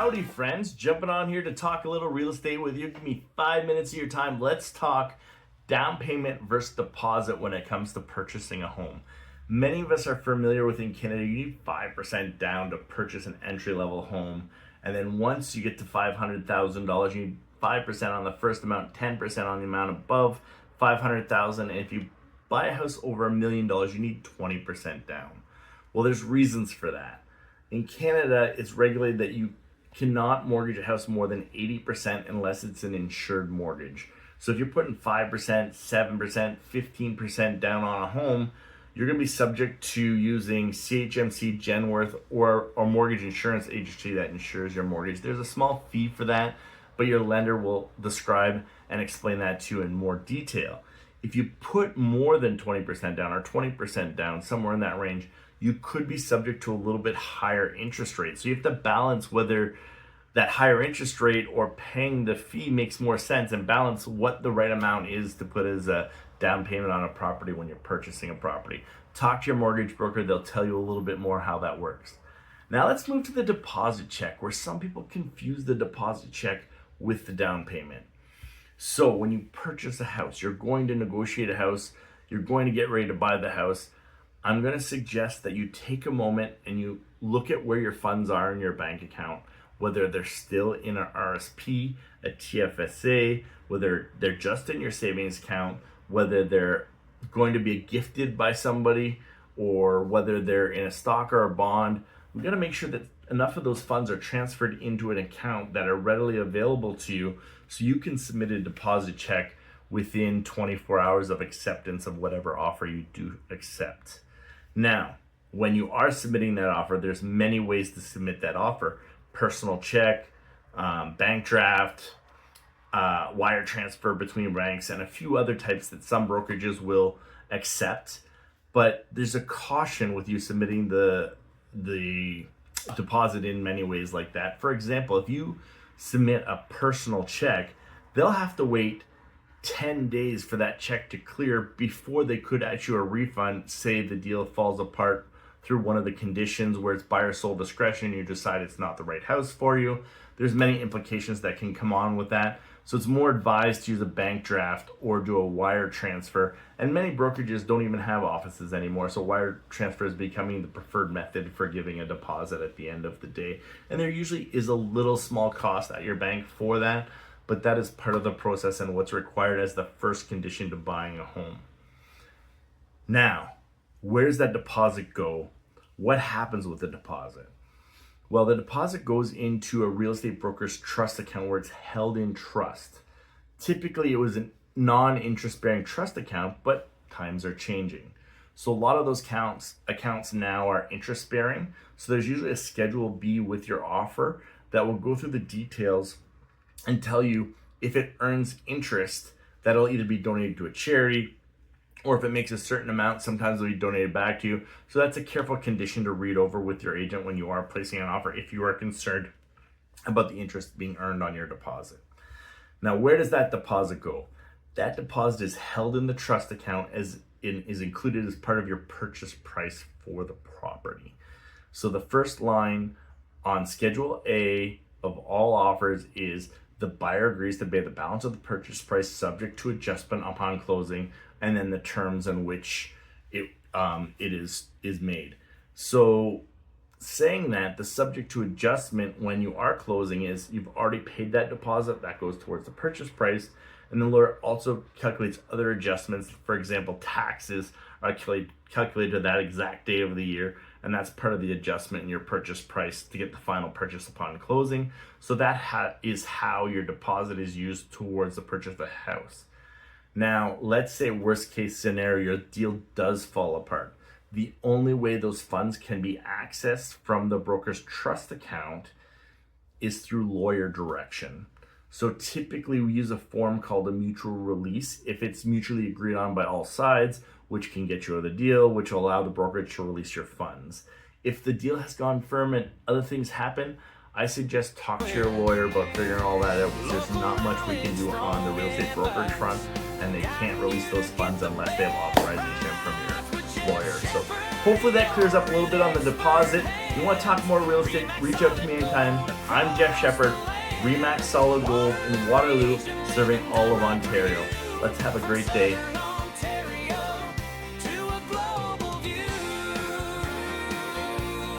Howdy friends, jumping on here to talk a little real estate with you. Give me 5 minutes of your time. Let's talk down payment versus deposit when it comes to purchasing a home. Many of us are familiar with in Canada, you need 5% down to purchase an entry-level home. And then once you get to $500,000, you need 5% on the first amount, 10% on the amount above $500,000. And if you buy a house over $1 million, you need 20% down. Well, there's reasons for that. In Canada, it's regulated that you cannot mortgage a house more than 80% unless it's an insured mortgage. So if you're putting 5%, 7%, 15% down on a home, you're going to be subject to using CHMC, Genworth, or a mortgage insurance agency that insures your mortgage. There's a small fee for that, but your lender will describe and explain that to you in more detail. If you put more than 20% down or 20% down, somewhere in that range, you could be subject to a little bit higher interest rate. So you have to balance whether that higher interest rate or paying the fee makes more sense, and balance what the right amount is to put as a down payment on a property when you're purchasing a property. Talk to your mortgage broker, they'll tell you a little bit more how that works. Now let's move to the deposit check, where some people confuse the deposit check with the down payment. So when you purchase a house, you're going to negotiate a house, you're going to get ready to buy the house. I'm going to suggest that you take a moment and you look at where your funds are in your bank account, whether they're still in an RSP, a TFSA, whether they're just in your savings account, whether they're going to be gifted by somebody, or whether they're in a stock or a bond. We've got to make sure that enough of those funds are transferred into an account that are readily available to you so you can submit a deposit check within 24 hours of acceptance of whatever offer you do accept. Now, when you are submitting that offer, there's many ways to submit that offer. Personal check, bank draft, wire transfer between banks, and a few other types that some brokerages will accept. But there's a caution with you submitting the deposit in many ways like that. For example, if you submit a personal check, they'll have to wait 10 days for that check to clear before they could issue a refund. Say the deal falls apart through one of the conditions where it's buyer sole discretion, you decide it's not the right house for you. There's many implications that can come on with that. So it's more advised to use a bank draft or do a wire transfer. And many brokerages don't even have offices anymore, so wire transfer is becoming the preferred method for giving a deposit at the end of the day. And there usually is a little small cost at your bank for that, but that is part of the process and what's required as the first condition to buying a home. Now, where does that deposit go? What happens with the deposit? Well, the deposit goes into a real estate broker's trust account where it's held in trust. Typically, it was a non-interest bearing trust account, but times are changing. So a lot of those accounts now are interest bearing. So there's usually a Schedule B with your offer that will go through the details and tell you if it earns interest, that'll either be donated to a charity, or if it makes a certain amount, sometimes it'll be donated back to you. So that's a careful condition to read over with your agent when you are placing an offer if you are concerned about the interest being earned on your deposit. Now, where does that deposit go? That deposit is held in the trust account is included as part of your purchase price for the property. So the first line on Schedule A of all offers is the buyer agrees to pay the balance of the purchase price subject to adjustment upon closing, and then the terms in which it is made. So saying that the subject to adjustment when you are closing is you've already paid that deposit, that goes towards the purchase price, and the lawyer also calculates other adjustments. For example, taxes are calculated to that exact day of the year, and that's part of the adjustment in your purchase price to get the final purchase upon closing. So that is how your deposit is used towards the purchase of the house. Now, let's say worst case scenario, your deal does fall apart. The only way those funds can be accessed from the broker's trust account is through lawyer direction. So typically we use a form called a mutual release if it's mutually agreed on by all sides, which can get you out of the deal, which will allow the brokerage to release your funds. If the deal has gone firm and other things happen, I suggest talk to your lawyer about figuring all that out, because there's not much we can do on the real estate brokerage front, and they can't release those funds unless they have authorization from your lawyer. So hopefully that clears up a little bit on the deposit. you want to talk more real estate, reach out to me anytime. I'm Jeff Sheppard, Remax Solid Gold in Waterloo, serving all of Ontario. Let's have a great day.